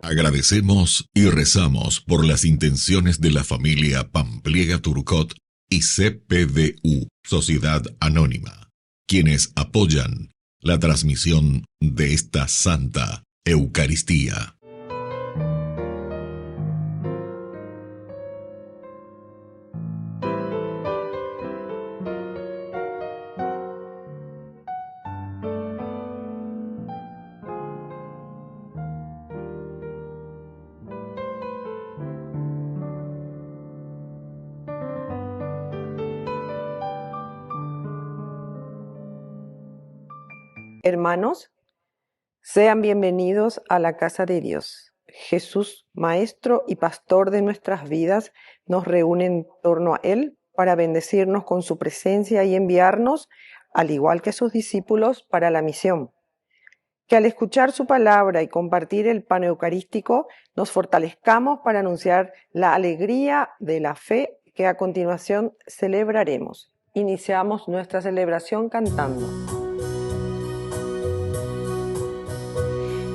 Agradecemos y rezamos por las intenciones de la familia Pampliega Turcot y CPDU, Sociedad Anónima, quienes apoyan la transmisión de esta Santa Eucaristía. Hermanos, sean bienvenidos a la casa de Dios. Jesús, Maestro y Pastor de nuestras vidas, nos reúne en torno a Él para bendecirnos con su presencia y enviarnos, al igual que sus discípulos, para la misión. Que al escuchar su palabra y compartir el pan eucarístico, nos fortalezcamos para anunciar la alegría de la fe que a continuación celebraremos. Iniciamos nuestra celebración cantando.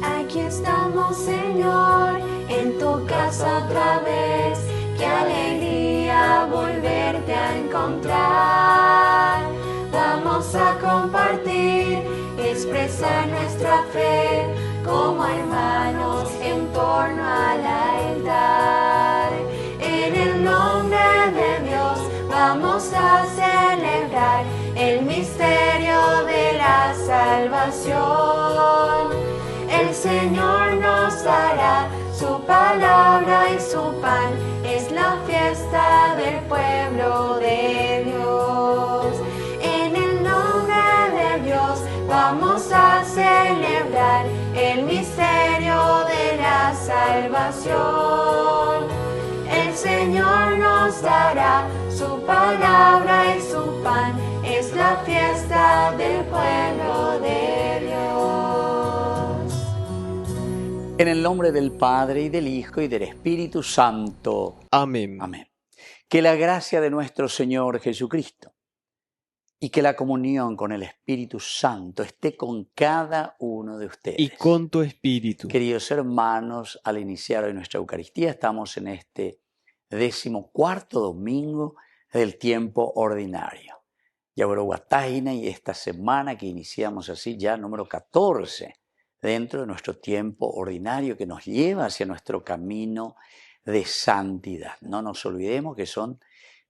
Aquí estamos, Señor, en tu casa otra vez. Qué alegría volverte a encontrar. Vamos a compartir, expresar nuestra fe como hermanos en torno al altar. En el nombre de Dios vamos a celebrar el misterio de la salvación. El Señor nos dará su palabra y su pan, es la fiesta del pueblo de Dios. En el nombre de Dios vamos a celebrar el misterio de la salvación. El Señor nos dará su palabra y su pan, es la fiesta del pueblo de Dios. En el nombre del Padre, y del Hijo, y del Espíritu Santo. Amén. Amén. Que la gracia de nuestro Señor Jesucristo y que la comunión con el Espíritu Santo esté con cada uno de ustedes. Y con tu espíritu. Queridos hermanos, al iniciar hoy nuestra Eucaristía, estamos en este 14º domingo del tiempo ordinario. Yaguaroguataina, y esta semana que iniciamos así ya número 14 dentro de nuestro tiempo ordinario que nos lleva hacia nuestro camino de santidad. No nos olvidemos que son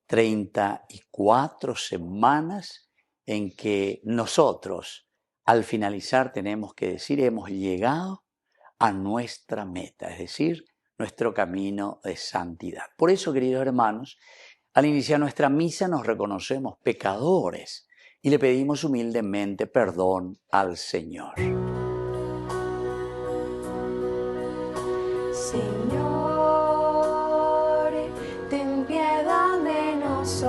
34 semanas en que nosotros al finalizar tenemos que decir hemos llegado a nuestra meta, es decir, nuestro camino de santidad. Por eso, queridos hermanos, al iniciar nuestra misa nos reconocemos pecadores y le pedimos humildemente perdón al Señor. Señor, ten piedad de nosotros,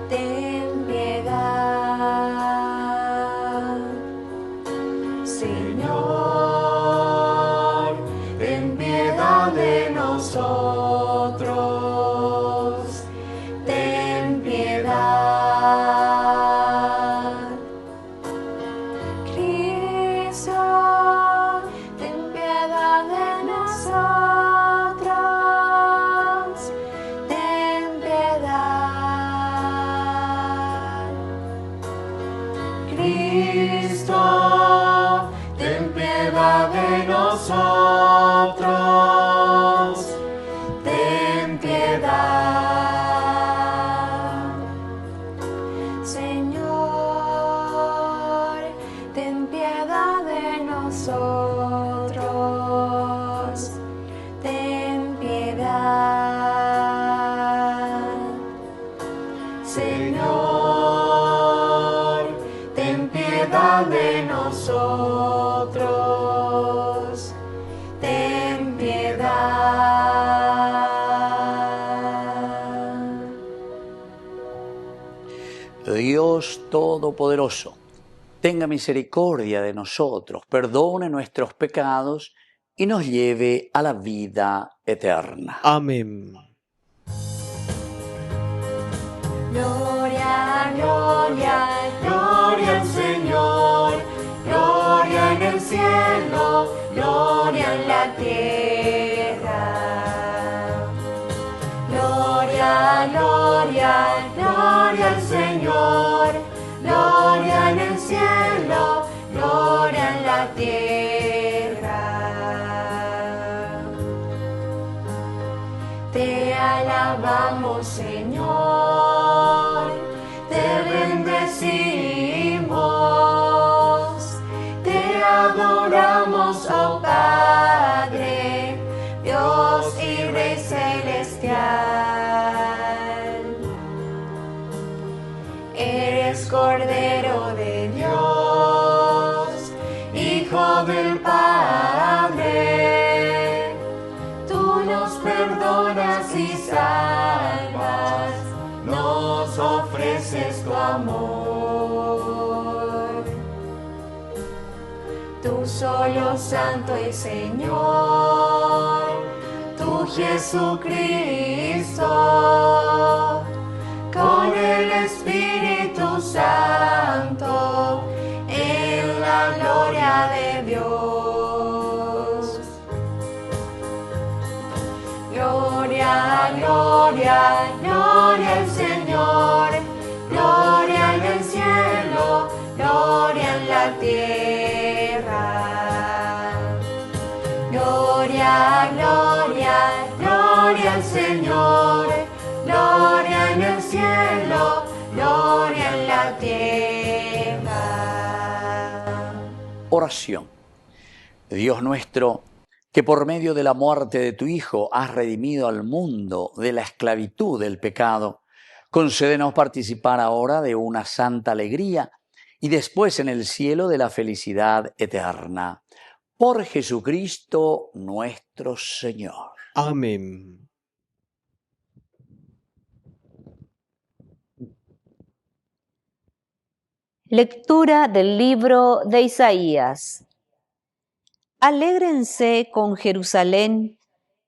ten piedad. Señor, ten piedad de nosotros, ten piedad. Cristo, ten piedad de nosotros, ten piedad. Señor, ten piedad de nosotros, ten piedad. Señor, ten piedad de nosotros, ten piedad. Dios Todopoderoso, tenga misericordia de nosotros, perdone nuestros pecados y nos lleve a la vida eterna. Amén. Gloria, gloria, gloria al Señor, gloria en el cielo, gloria en la tierra. Gloria, gloria, gloria al Señor, gloria en el cielo, gloria en la tierra. Te alabamos, Señor, te bendecimos, te adoramos, oh Padre, Dios y Rey celestial. Eres Cordero de Dios, Hijo del Padre, tú nos perdonas y salvas, nos ofreces tu amor. Tú solo Santo y Señor, tú Jesucristo, con el Espíritu Santo, en la gloria de Dios. Gloria, gloria, gloria al Señor, gloria en el cielo, gloria en la tierra. Gloria, gloria, gloria al Señor, gloria en el cielo, gloria en la tierra. Oración. Dios nuestro, que por medio de la muerte de tu Hijo has redimido al mundo de la esclavitud del pecado, concédenos participar ahora de una santa alegría y después en el cielo de la felicidad eterna. Por Jesucristo nuestro Señor. Amén. Lectura del libro de Isaías. Alégrense con Jerusalén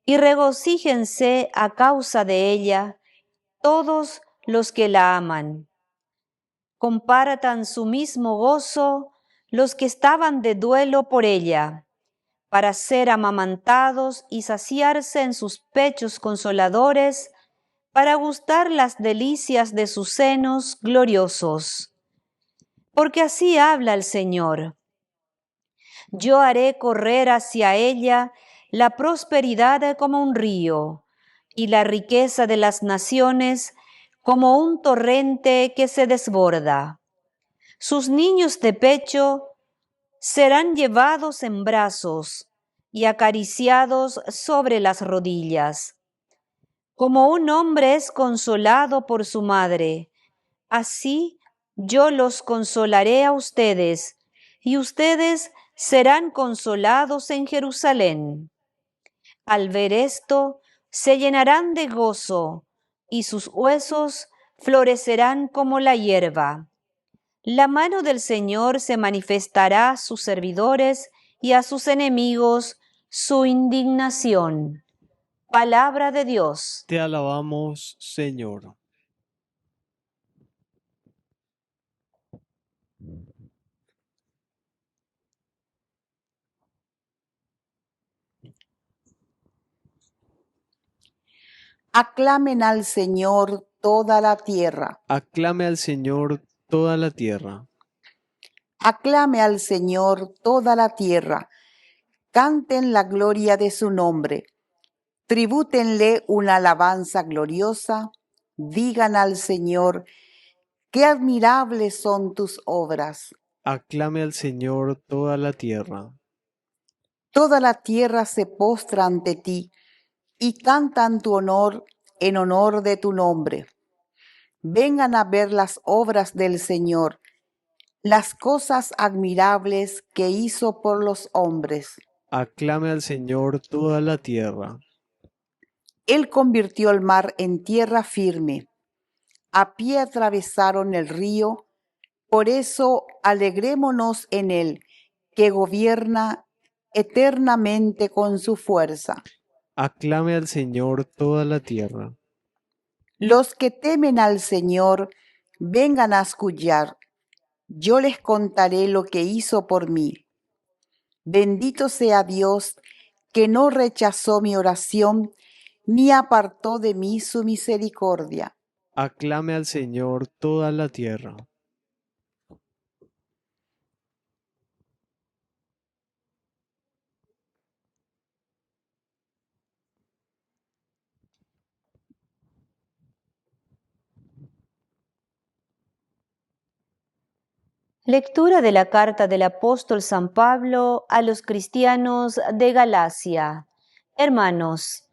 y regocíjense a causa de ella todos los que la aman. Compartan su mismo gozo los que estaban de duelo por ella, para ser amamantados y saciarse en sus pechos consoladores, para gustar las delicias de sus senos gloriosos. Porque así habla el Señor. Yo haré correr hacia ella la prosperidad como un río, y la riqueza de las naciones como un torrente que se desborda. Sus niños de pecho serán llevados en brazos y acariciados sobre las rodillas. Como un hombre es consolado por su madre, así yo los consolaré a ustedes, y ustedes serán consolados en Jerusalén. Al ver esto, se llenarán de gozo, y sus huesos florecerán como la hierba. La mano del Señor se manifestará a sus servidores y a sus enemigos su indignación. Palabra de Dios. Te alabamos, Señor. Aclamen al Señor toda la tierra. Aclame al Señor toda la tierra. Aclame al Señor toda la tierra. Canten la gloria de su nombre. Tribútenle una alabanza gloriosa. Digan al Señor, qué admirables son tus obras. Aclame al Señor toda la tierra. Toda la tierra se postra ante ti y cantan tu honor en honor de tu nombre. Vengan a ver las obras del Señor, las cosas admirables que hizo por los hombres. Aclame al Señor toda la tierra. Él convirtió el mar en tierra firme. A pie atravesaron el río. Por eso alegrémonos en él, que gobierna eternamente con su fuerza. Aclame al Señor toda la tierra. Los que temen al Señor, vengan a escuchar. Yo les contaré lo que hizo por mí. Bendito sea Dios, que no rechazó mi oración, ni apartó de mí su misericordia. Aclame al Señor toda la tierra. Lectura de la carta del apóstol San Pablo a los cristianos de Galacia. Hermanos,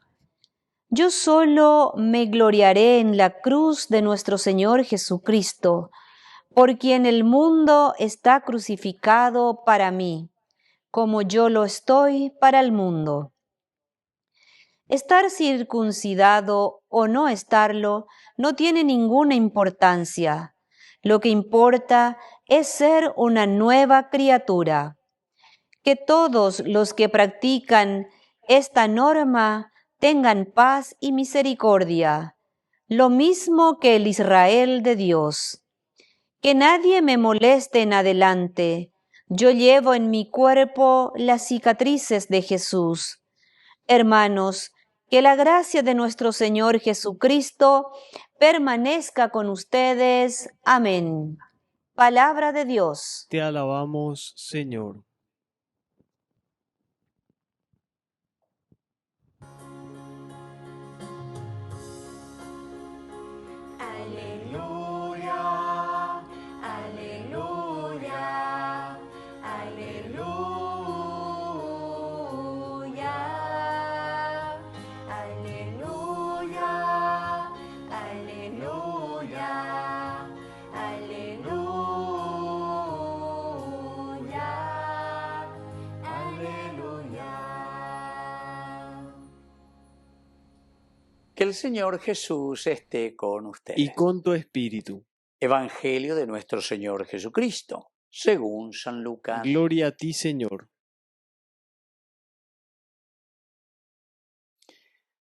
yo solo me gloriaré en la cruz de nuestro Señor Jesucristo, por quien el mundo está crucificado para mí, como yo lo estoy para el mundo. Estar circuncidado o no estarlo no tiene ninguna importancia. Lo que importa es ser una nueva criatura. Que todos los que practican esta norma tengan paz y misericordia, lo mismo que el Israel de Dios. Que nadie me moleste en adelante. Yo llevo en mi cuerpo las cicatrices de Jesús. Hermanos, que la gracia de nuestro Señor Jesucristo permanezca con ustedes. Amén. Palabra de Dios. Te alabamos, Señor. Aleluya, aleluya, aleluya, aleluya, aleluya, aleluya, aleluya. Que el Señor Jesús esté con ustedes. Y con tu espíritu. Evangelio de nuestro Señor Jesucristo, según San Lucas. Gloria a ti, Señor.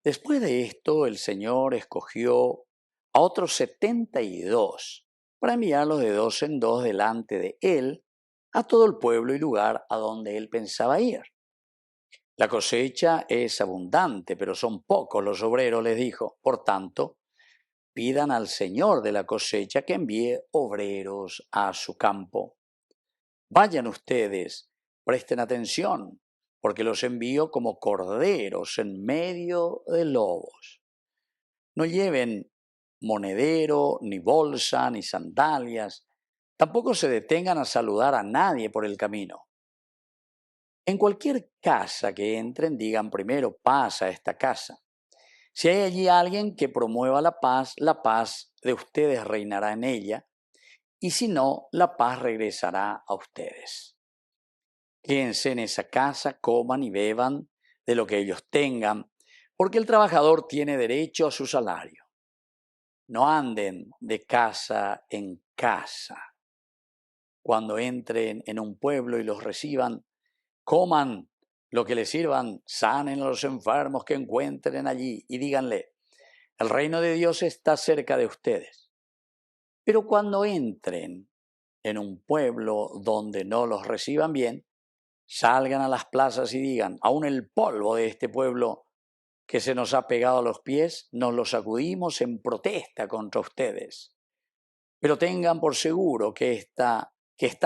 Después de esto, el Señor escogió a otros 72 para enviarlos de dos en dos delante de Él a todo el pueblo y lugar a donde Él pensaba ir. La cosecha es abundante, pero son pocos los obreros, les dijo. Por tanto, pidan al Señor de la cosecha que envíe obreros a su campo. Vayan ustedes, presten atención, porque los envío como corderos en medio de lobos. No lleven monedero, ni bolsa, ni sandalias. Tampoco se detengan a saludar a nadie por el camino. En cualquier casa que entren, digan primero, paz a esta casa. Si hay allí alguien que promueva la paz de ustedes reinará en ella, y si no, la paz regresará a ustedes. Quédense en esa casa, coman y beban de lo que ellos tengan, porque el trabajador tiene derecho a su salario. No anden de casa en casa. Cuando entren en un pueblo y los reciban, coman lo que les sirvan, sanen a los enfermos que encuentren allí y díganle, el reino de Dios está cerca de ustedes. Pero cuando entren en un pueblo donde no los reciban bien, salgan a las plazas y digan, aún el polvo de este pueblo que se nos ha pegado a los pies, nos lo sacudimos en protesta contra ustedes. Pero tengan por seguro que está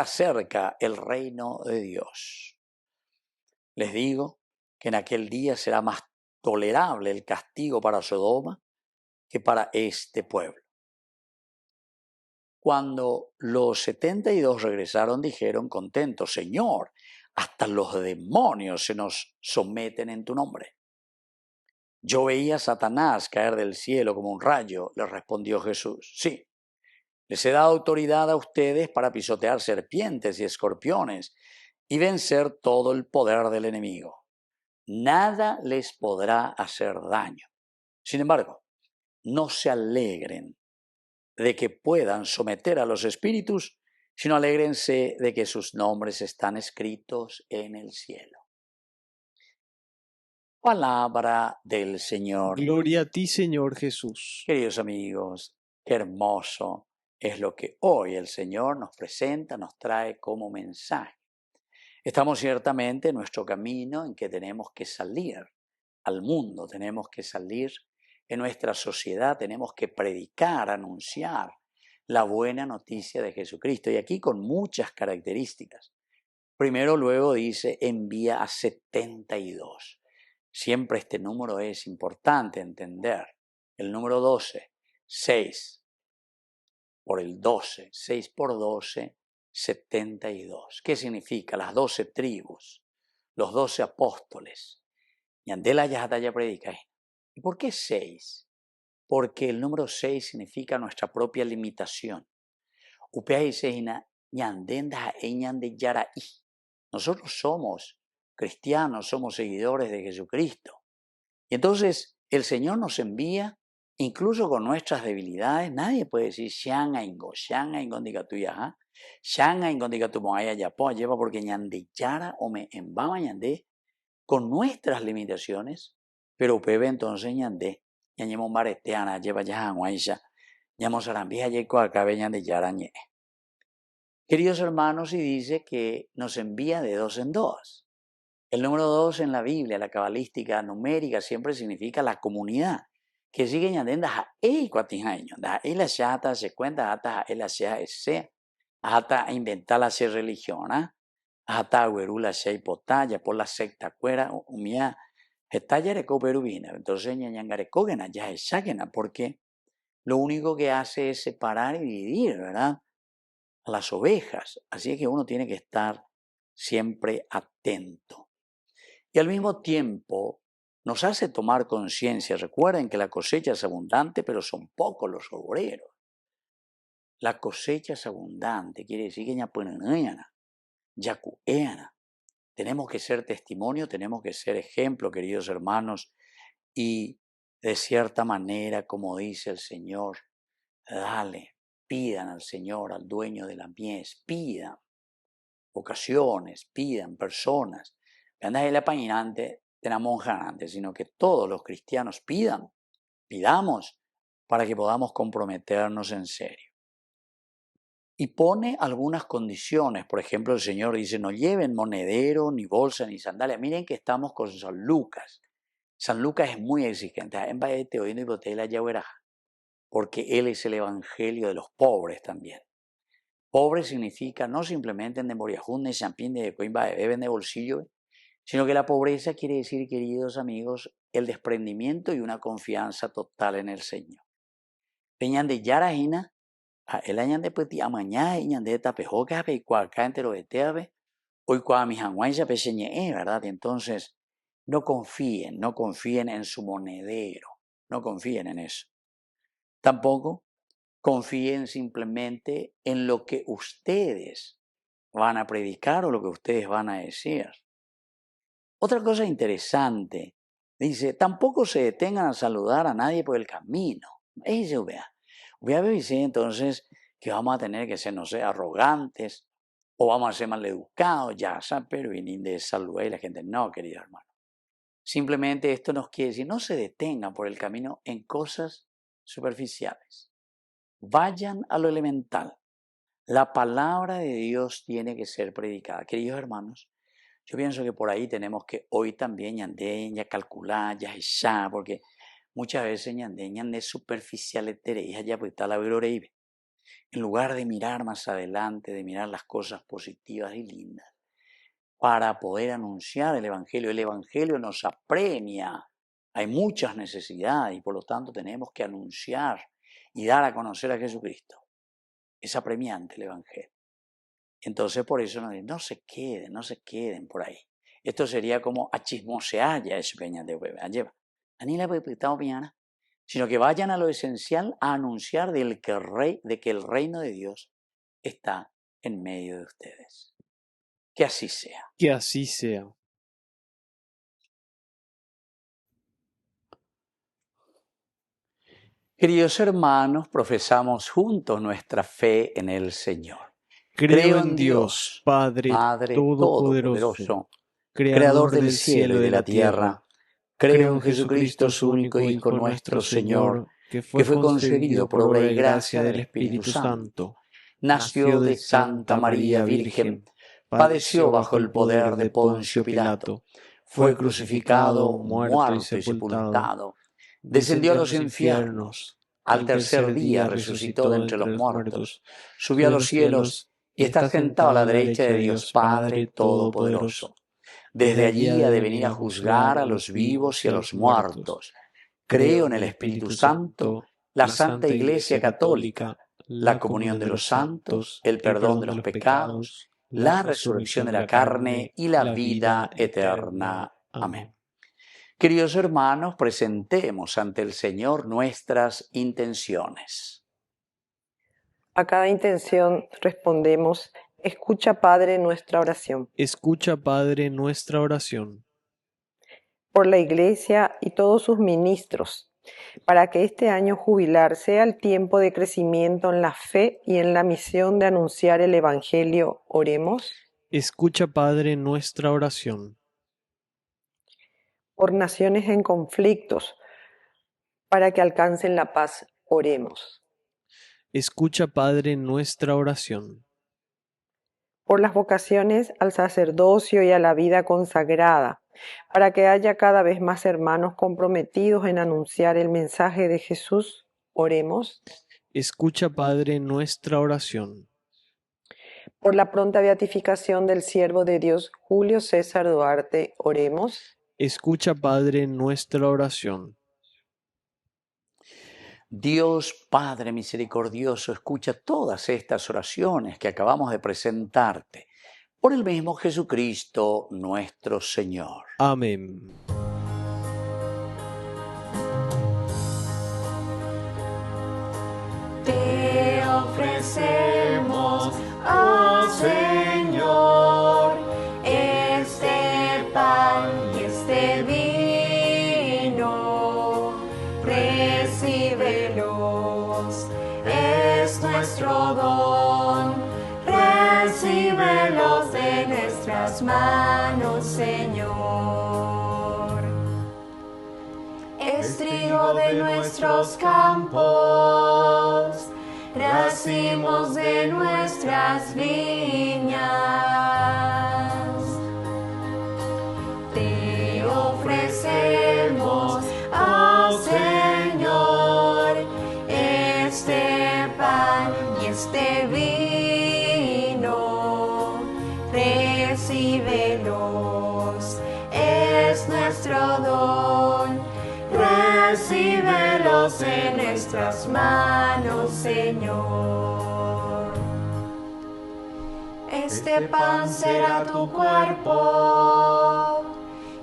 cerca el reino de Dios. Les digo que en aquel día será más tolerable el castigo para Sodoma que para este pueblo. Cuando los 72 regresaron, dijeron contentos, Señor, hasta los demonios se nos someten en tu nombre. Yo veía a Satanás caer del cielo como un rayo, le respondió Jesús. Sí, les he dado autoridad a ustedes para pisotear serpientes y escorpiones y vencer todo el poder del enemigo. Nada les podrá hacer daño. Sin embargo, no se alegren de que puedan someter a los espíritus, sino alégrense de que sus nombres están escritos en el cielo. Palabra del Señor. Gloria a ti, Señor Jesús. Queridos amigos, qué hermoso es lo que hoy el Señor nos presenta, nos trae como mensaje. Estamos ciertamente en nuestro camino en que tenemos que salir al mundo, tenemos que salir en nuestra sociedad, tenemos que predicar, anunciar la buena noticia de Jesucristo. Y aquí con muchas características. Primero, luego dice, envía a 72. Siempre este número es importante entender. El número 12, 6 por el 12, 6 por 12, 72. ¿Qué significa? Las 12 tribus, los 12 apóstoles. Y andela ya predica. ¿Y por qué 6? Porque el número 6 significa nuestra propia limitación. Nosotros somos cristianos, somos seguidores de Jesucristo. Y entonces el Señor nos envía, incluso con nuestras debilidades. Nadie puede decir, Shanga ingo diga tuya, Shanga ingo diga tu moaya ya po, lleva porque ñande yara o me embama ñande, con nuestras limitaciones, pero pebe entonces ñande, ñañemo mareteana, lleva ya guaisha, ñamos arambia yeco acabe ñande yara ñe. Queridos hermanos, y dice que nos envía de 2 en 2. El número 2 en la Biblia, la cabalística numérica, siempre significa la comunidad. Que sigue ñandenda a cuatijaño, da la chata se cuenta hasta la sea ese, hasta inventar la religión, hasta la sea hipotalla por la secta cuera, umia, estalla de coperubina. Entonces ñangarecógena ya es sáquena, porque lo único que hace es separar y dividir, ¿verdad? A las ovejas. Así es que uno tiene que estar siempre atento. Y al mismo tiempo nos hace tomar conciencia. Recuerden que la cosecha es abundante, pero son pocos los obreros. La cosecha es abundante, quiere decir que tenemos que ser testimonio, tenemos que ser ejemplo, queridos hermanos, y de cierta manera, como dice el Señor, pidan al Señor, al dueño de la mies, pidan vocaciones, pidan personas. No es la pañinante de la monja antes, sino que todos los cristianos pidamos para que podamos comprometernos en serio. Y pone algunas condiciones. Por ejemplo, el Señor dice, no lleven monedero, ni bolsa, ni sandalia. Miren que estamos con San Lucas. San Lucas es muy exigente. Porque Él es el evangelio de los pobres también. Pobre significa no simplemente en demoriajún, de champín, de coimba, de beben de bolsillo, sino que la pobreza quiere decir, queridos amigos, el desprendimiento y una confianza total en el Señor. Peñan de yarajina, el año de peti amañá, y de tapejoca, y cuacá entero de teave, hoy cuá mi janguancha peseñe, ¿verdad? Entonces, no confíen en su monedero, no confíen en eso. Tampoco confíen simplemente en lo que ustedes van a predicar o lo que ustedes van a decir. Otra cosa interesante, dice, tampoco se detengan a saludar a nadie por el camino. Eso dice entonces que vamos a tener que ser, no sé, arrogantes o vamos a ser maleducados, ya, pero vienen de saludar y la gente, no, querido hermano. Simplemente esto nos quiere decir, no se detengan por el camino en cosas superficiales. Vayan a lo elemental. La palabra de Dios tiene que ser predicada. Queridos hermanos, yo pienso que por ahí tenemos que hoy también ya calcular, ya, porque muchas veces ñande superficiales terejas ya pues está la veroreibe. En lugar de mirar más adelante, de mirar las cosas positivas y lindas, para poder anunciar el Evangelio nos apremia. Hay muchas necesidades y por lo tanto tenemos que anunciar y dar a conocer a Jesucristo. Es apremiante el Evangelio. Entonces por eso no se queden por ahí. Esto sería como a chismosear ya ese peña de bebé. Sino que vayan a lo esencial a anunciar de que el reino de Dios está en medio de ustedes. Que así sea. Que así sea. Queridos hermanos, profesamos juntos nuestra fe en el Señor. Creo en Dios, Padre Todopoderoso, Creador del cielo y de la tierra, Creo en Jesucristo, su único Hijo, nuestro Señor, que fue concebido por obra y gracia del Espíritu Santo. Nació de Santa María Virgen, padeció bajo el poder de Poncio Pilato, fue crucificado, muerto y sepultado, descendió a los infiernos, al tercer día resucitó de entre los muertos, subió a los cielos y está sentado a la derecha de Dios Padre Todopoderoso. Desde allí ha de venir a juzgar a los vivos y a los muertos. Creo en el Espíritu Santo, la Santa Iglesia Católica, la comunión de los santos, el perdón de los pecados, la resurrección de la carne y la vida eterna. Amén. Queridos hermanos, presentemos ante el Señor nuestras intenciones. A cada intención respondemos: escucha, Padre, nuestra oración. Escucha, Padre, nuestra oración. Por la Iglesia y todos sus ministros, para que este año jubilar sea el tiempo de crecimiento en la fe y en la misión de anunciar el Evangelio, oremos. Escucha, Padre, nuestra oración. Por naciones en conflictos, para que alcancen la paz, oremos. Escucha, Padre, nuestra oración. Por las vocaciones al sacerdocio y a la vida consagrada, para que haya cada vez más hermanos comprometidos en anunciar el mensaje de Jesús, oremos. Escucha, Padre, nuestra oración. Por la pronta beatificación del siervo de Dios, Julio César Duarte, oremos. Escucha, Padre, nuestra oración. Dios Padre misericordioso, escucha todas estas oraciones que acabamos de presentarte, por el mismo Jesucristo nuestro Señor. Amén. Te ofrecemos, oh Señor, este pan y este vino, recíbelos, es nuestro don, recíbelos de nuestras manos, Señor. Es trigo de nuestros campos, racimos de nuestras viñas. Te ofrecemos, oh Señor, este pan y este vino, recíbelos, es nuestro don, recíbelos en nuestras manos, Señor. Este pan será tu cuerpo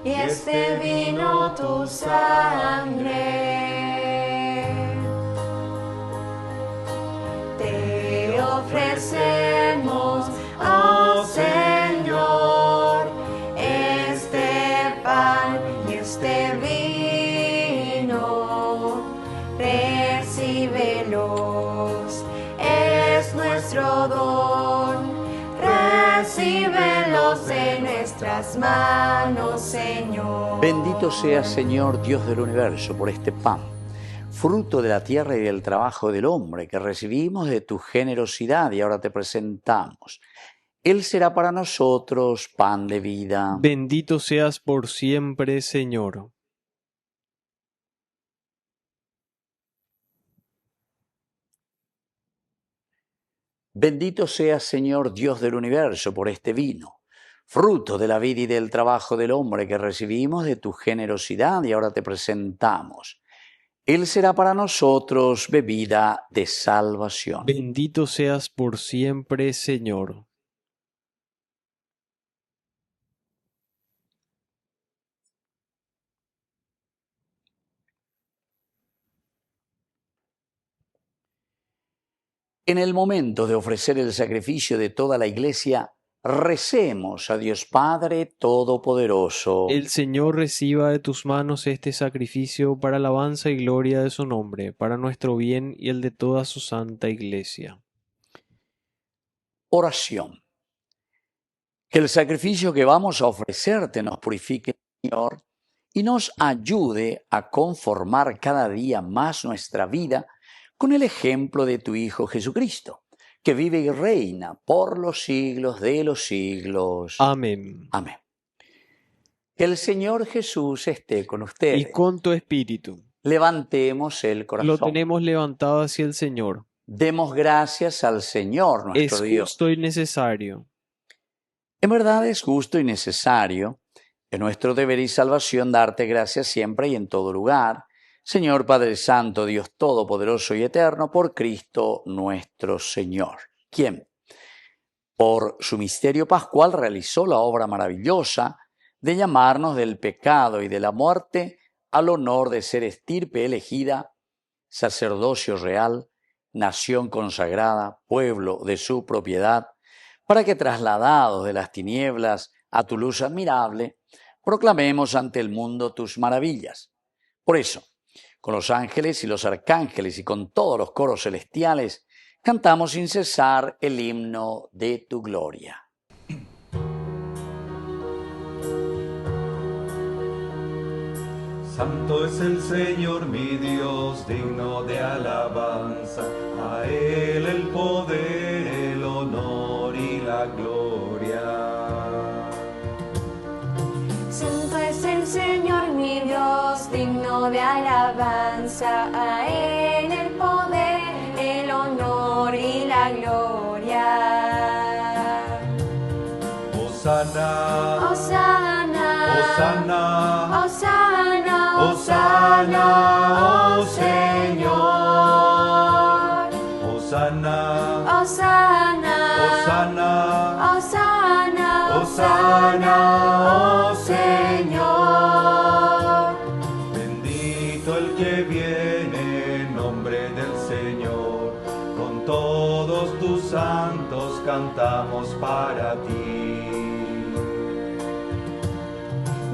y este vino tu sangre. Te ofrecemos, oh Señor, este pan y este vino, recíbelos, es nuestro don, recíbelos en nuestras manos, Señor. Bendito seas, Señor, Dios del universo, por este pan, fruto de la tierra y del trabajo del hombre, que recibimos de tu generosidad y ahora te presentamos. Él será para nosotros pan de vida. Bendito seas por siempre, Señor. Bendito seas, Señor, Dios del universo, por este vino, fruto de la vida y del trabajo del hombre, que recibimos de tu generosidad y ahora te presentamos. Él será para nosotros bebida de salvación. Bendito seas por siempre, Señor. En el momento de ofrecer el sacrificio de toda la Iglesia, recemos a Dios Padre Todopoderoso. El Señor reciba de tus manos este sacrificio para alabanza y gloria de su nombre, para nuestro bien y el de toda su santa Iglesia. Oración. Que el sacrificio que vamos a ofrecerte nos purifique, Señor, y nos ayude a conformar cada día más nuestra vida con el ejemplo de tu Hijo Jesucristo, que vive y reina por los siglos de los siglos. Amén. Amén. Que el Señor Jesús esté con Y ustedes. con tu espíritu. Levantemos el Lo corazón. tenemos levantado hacia el Señor. Demos gracias al Señor nuestro Es Dios. justo y necesario. En verdad es justo y necesario, es nuestro deber y salvación darte gracias siempre y en todo lugar, Señor Padre Santo, Dios Todopoderoso y Eterno, por Cristo nuestro Señor, quien, por su misterio pascual, realizó la obra maravillosa de llamarnos del pecado y de la muerte al honor de ser estirpe elegida, sacerdocio real, nación consagrada, pueblo de su propiedad, para que trasladados de las tinieblas a tu luz admirable, proclamemos ante el mundo tus maravillas. Por eso, con los ángeles y los arcángeles y con todos los coros celestiales, cantamos sin cesar el himno de tu gloria. Santo es el Señor mi Dios, digno de alabanza, a Él el poder, el honor y la gloria. Santo es el Señor mi Dios, digno de alabanza, a Él el poder, el honor y la gloria. Hosana, Hosana, Hosana, Hosana, Hosana, oh Señor. Hosana, Hosana, Hosana, Hosana, Hosana, oh Señor. Bendito el que viene en nombre del Señor. Con todos tus santos cantamos para ti.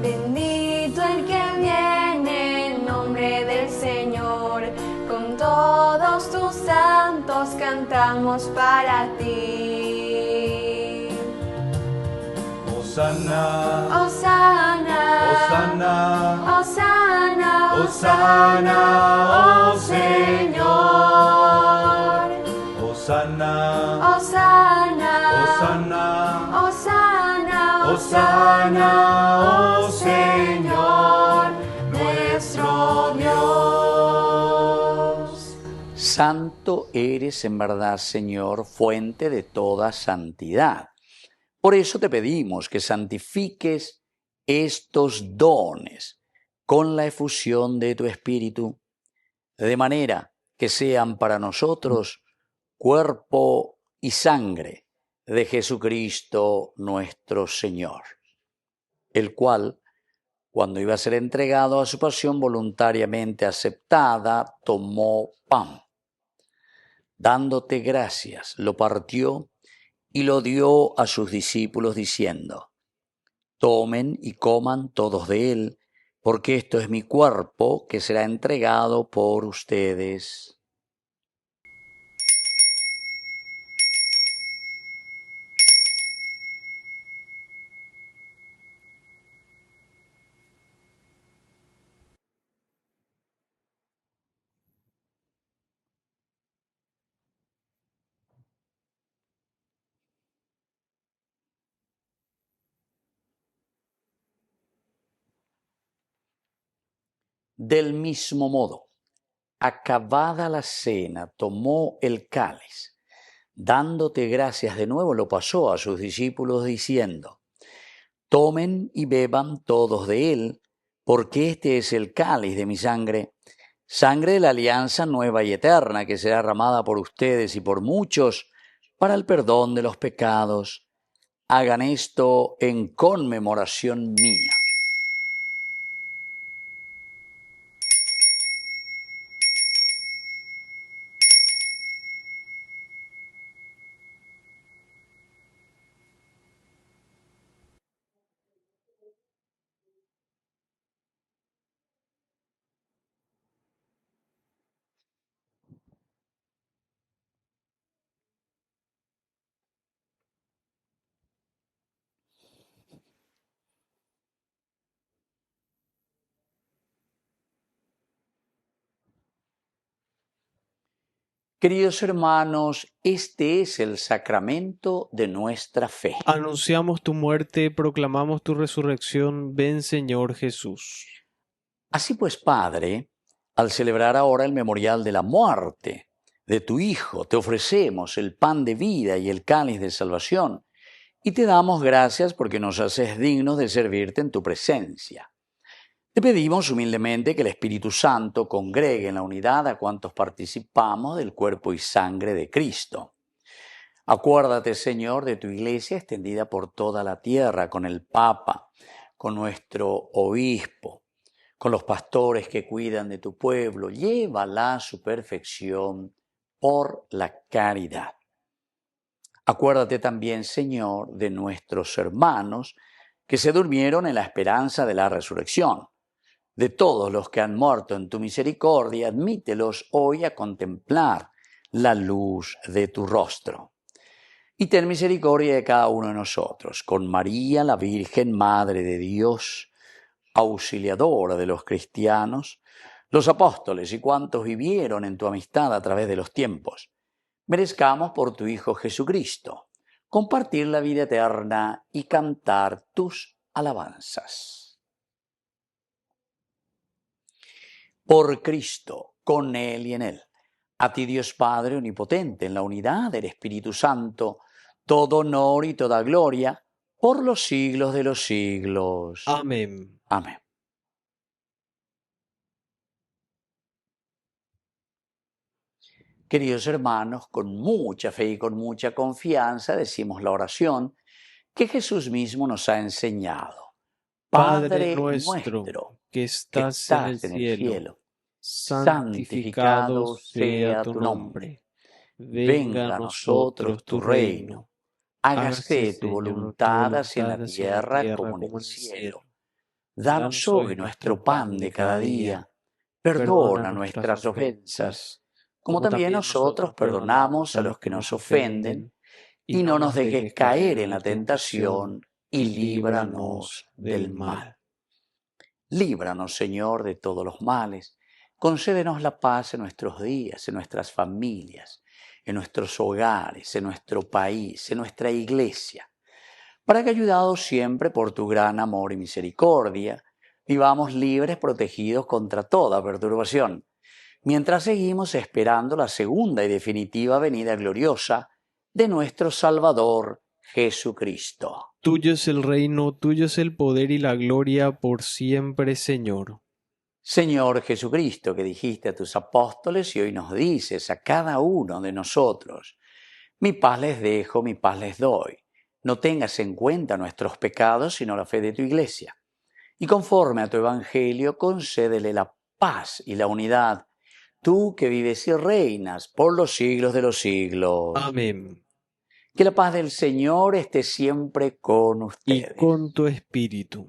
Bendito el que viene en nombre del Señor, con todos tus santos cantamos para ti. Hosana, Hosana, Hosana, Hosana, Hosana, oh Señor. Hosana, Hosana, Hosana, Hosana, Hosana, oh Señor, nuestro Dios. Santo eres en verdad, Señor, fuente de toda santidad. Por eso te pedimos que santifiques estos dones con la efusión de tu Espíritu, de manera que sean para nosotros cuerpo y sangre de Jesucristo nuestro Señor, el cual, cuando iba a ser entregado a su pasión voluntariamente aceptada, tomó pan. Dándote gracias, lo partió y lo dio a sus discípulos diciendo: tomen y coman todos de él, porque esto es mi cuerpo que será entregado por ustedes. Del mismo modo, acabada la cena, tomó el cáliz. Dándote gracias de nuevo, lo pasó a sus discípulos diciendo: tomen y beban todos de él, porque este es el cáliz de mi sangre, sangre de la alianza nueva y eterna, que será derramada por ustedes y por muchos para el perdón de los pecados. Hagan esto en conmemoración mía. Queridos hermanos, este es el sacramento de nuestra fe. Anunciamos tu muerte, proclamamos tu resurrección. Ven, Señor Jesús. Así pues, Padre, al celebrar ahora el memorial de la muerte de tu Hijo, te ofrecemos el pan de vida y el cáliz de salvación, y te damos gracias porque nos haces dignos de servirte en tu presencia. Te pedimos humildemente que el Espíritu Santo congregue en la unidad a cuantos participamos del cuerpo y sangre de Cristo. Acuérdate, Señor, de tu Iglesia extendida por toda la tierra, con el Papa, con nuestro obispo, con los pastores que cuidan de tu pueblo. Llévala a su perfección por la caridad. Acuérdate también, Señor, de nuestros hermanos que se durmieron en la esperanza de la resurrección. De todos los que han muerto en tu misericordia, admítelos hoy a contemplar la luz de tu rostro. Y ten misericordia de cada uno de nosotros, con María, la Virgen, Madre de Dios, auxiliadora de los cristianos, los apóstoles y cuantos vivieron en tu amistad a través de los tiempos. Merezcamos por tu Hijo Jesucristo compartir la vida eterna y cantar tus alabanzas. Por Cristo, con Él y en Él. A ti, Dios Padre Omnipotente, en la unidad del Espíritu Santo, todo honor y toda gloria, por los siglos de los siglos. Amén. Amén. Queridos hermanos, con mucha fe y con mucha confianza decimos la oración que Jesús mismo nos ha enseñado. Padre nuestro, que estás en el cielo, santificado sea tu nombre. Venga a nosotros tu reino. Hágase tu voluntad así en la tierra como en el cielo. Danos hoy nuestro pan de cada día. Perdona nuestras ofensas, como también nosotros perdonamos a los que nos ofenden. Y no nos dejes caer en la tentación, y líbranos del mal. Líbranos, Señor, de todos los males. Concédenos la paz en nuestros días, en nuestras familias, en nuestros hogares, en nuestro país, en nuestra iglesia, para que, ayudados siempre por tu gran amor y misericordia, vivamos libres, protegidos contra toda perturbación, mientras seguimos esperando la segunda y definitiva venida gloriosa de nuestro Salvador Jesucristo. Tuyo es el reino, tuyo es el poder y la gloria por siempre, Señor. Señor Jesucristo, que dijiste a tus apóstoles y hoy nos dices a cada uno de nosotros, mi paz les dejo, mi paz les doy. No tengas en cuenta nuestros pecados, sino la fe de tu iglesia. Y conforme a tu evangelio, concédele la paz y la unidad, tú que vives y reinas por los siglos de los siglos. Amén. Que la paz del Señor esté siempre con ustedes. Y con tu espíritu.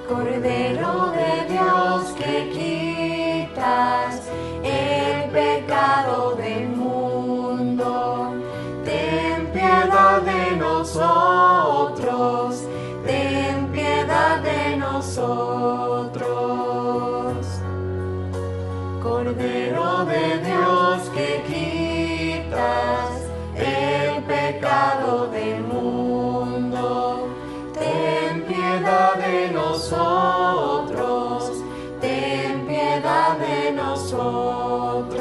Cordero de Dios que quitas el pecado del mundo, ten piedad de nosotros, ten piedad de nosotros. Cordero de Dios que quitas el pecado del mundo, ten piedad de nosotros, ten piedad de nosotros.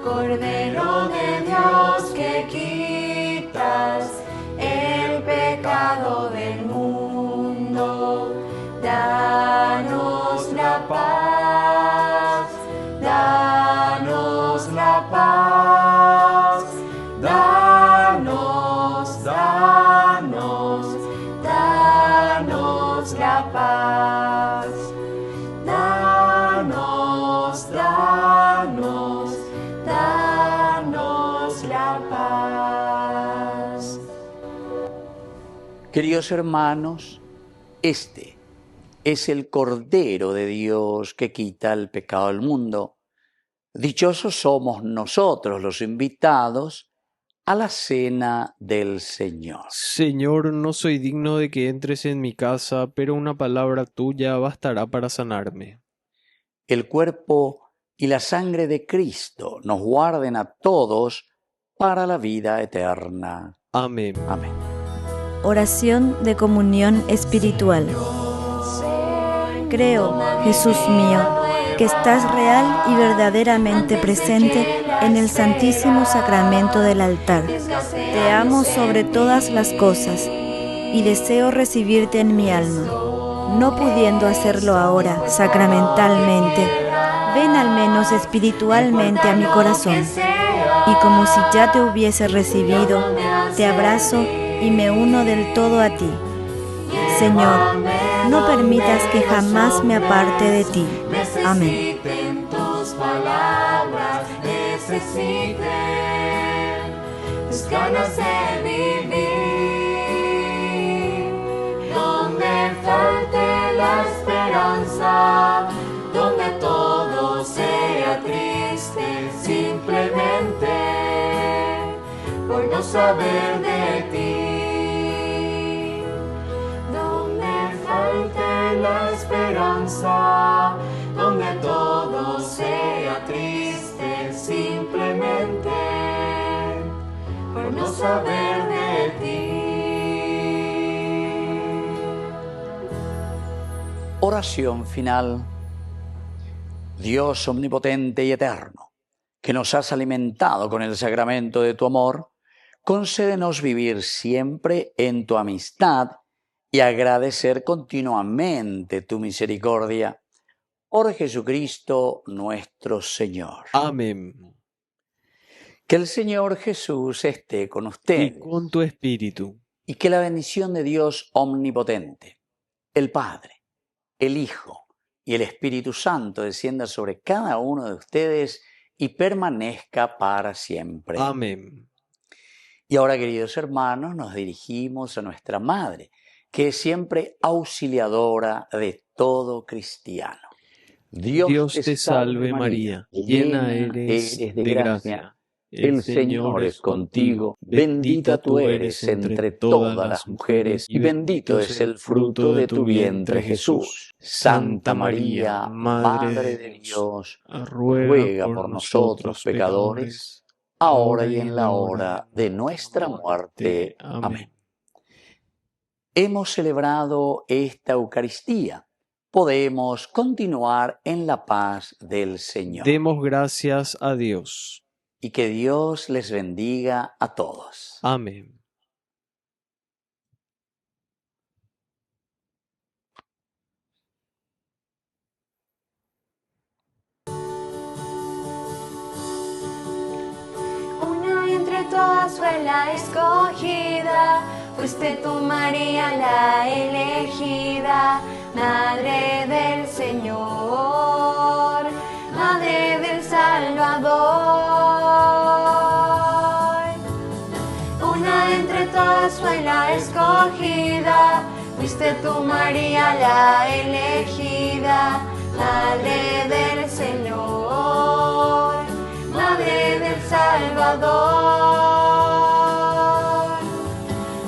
Cordero de Dios que quitas el pecado del mundo, danos la paz, danos la paz, danos, danos, danos la paz, danos, danos, danos la paz. Queridos hermanos, este es el Cordero de Dios que quita el pecado del mundo. Dichosos somos nosotros los invitados a la cena del Señor. Señor, no soy digno de que entres en mi casa, pero una palabra tuya bastará para sanarme. El cuerpo y la sangre de Cristo nos guarden a todos para la vida eterna. Amén. Amén. Oración de comunión espiritual. Creo, Jesús mío, que estás real y verdaderamente presente en el Santísimo Sacramento del altar. Te amo sobre todas las cosas y deseo recibirte en mi alma. No pudiendo hacerlo ahora sacramentalmente, ven al menos espiritualmente a mi corazón. Y como si ya te hubiese recibido, te abrazo y me uno del todo a ti. Señor, no permitas que jamás me aparte de ti. Amén. Tus palabras necesiten tus ganas de vivir, donde falte la esperanza, donde todo sea triste simplemente por no saber de ti. La esperanza, donde todo sea triste simplemente por no saber de ti. Oración final. Dios omnipotente y eterno, que nos has alimentado con el sacramento de tu amor, concédenos vivir siempre en tu amistad y agradecer continuamente tu misericordia. Por Jesucristo nuestro Señor. Amén. Que el Señor Jesús esté con ustedes. Y con tu espíritu. Y que la bendición de Dios omnipotente, el Padre, el Hijo y el Espíritu Santo descienda sobre cada uno de ustedes y permanezca para siempre. Amén. Y ahora, queridos hermanos, nos dirigimos a nuestra Madre, que es siempre auxiliadora de todo cristiano. Dios te salve María, llena eres de gracia. El Señor es contigo, bendita tú eres entre todas las mujeres, y bendito es el fruto de tu vientre, Jesús. Santa María, Madre de Dios, ruega por nosotros pecadores, ahora y en la hora de nuestra muerte. Amén. Hemos celebrado esta Eucaristía. Podemos continuar en la paz del Señor. Demos gracias a Dios. Y que Dios les bendiga a todos. Amén. Una entre todas fue la escogida, fuiste tú, María, la elegida, Madre del Señor, Madre del Salvador. Una entre todas fue la escogida, fuiste tú, María, la elegida, Madre del Señor, Madre del Salvador.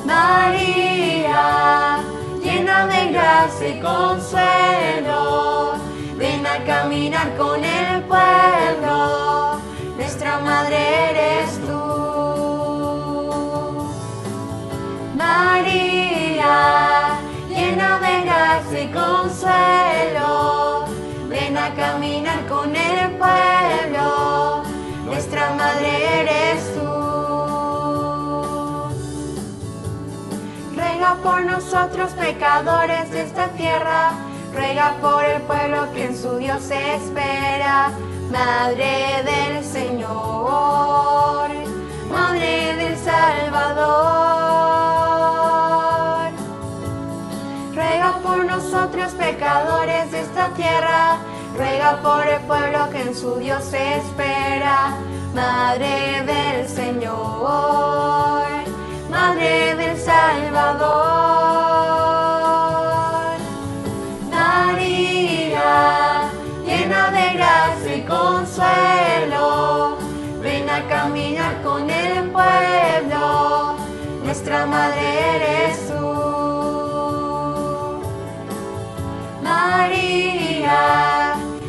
María, llena de gracia y consuelo, ven a caminar con el pueblo, nuestra Madre eres tú. María, llena de gracia y consuelo, ven a caminar con el pueblo, nuestra Madre eres tú. Ruega por nosotros pecadores de esta tierra, ruega por el pueblo que en su Dios espera. Madre del Señor, Madre del Salvador. Ruega por nosotros pecadores de esta tierra, ruega por el pueblo que en su Dios espera. Madre del Señor, Madre del Salvador. María, llena de gracia y consuelo, ven a caminar con el pueblo, nuestra madre eres tú. María,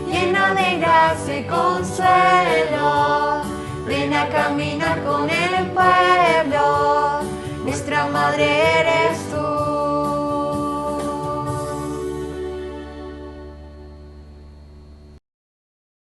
llena de gracia y consuelo, ven a caminar con él.